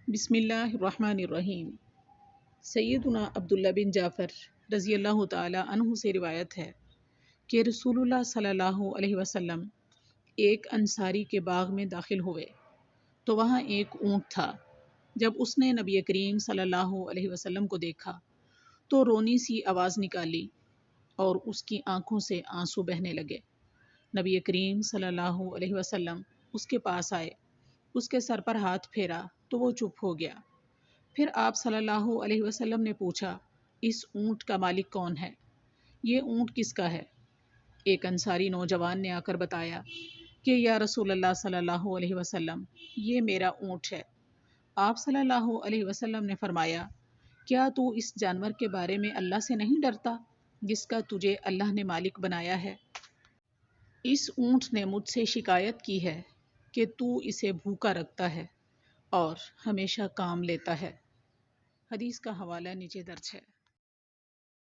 بسم اللہ الرحمن الرحیم۔ سیدنا عبداللہ بن جعفر رضی اللہ تعالی عنہ سے روایت ہے کہ رسول اللہ صلی اللہ علیہ وسلم ایک انصاری کے باغ میں داخل ہوئے تو وہاں ایک اونٹ تھا۔ جب اس نے نبی کریم صلی اللہ علیہ وسلم کو دیکھا تو رونی سی آواز نکالی اور اس کی آنکھوں سے آنسو بہنے لگے۔ نبی کریم صلی اللہ علیہ وسلم اس کے پاس آئے، اس کے سر پر ہاتھ پھیرا تو وہ چپ ہو گیا۔ پھر آپ صلی اللہ علیہ وسلم نے پوچھا، اس اونٹ کا مالک کون ہے؟ یہ اونٹ کس کا ہے؟ ایک انصاری نوجوان نے آ کر بتایا کہ یا رسول اللہ صلی اللہ علیہ وسلم، یہ میرا اونٹ ہے۔ آپ صلی اللہ علیہ وسلم نے فرمایا، کیا تو اس جانور کے بارے میں اللہ سے نہیں ڈرتا جس کا تجھے اللہ نے مالک بنایا ہے؟ اس اونٹ نے مجھ سے شکایت کی ہے کہ تو اسے بھوکا رکھتا ہے اور ہمیشہ کام لیتا ہے۔ حدیث کا حوالہ نیچے درج ہے۔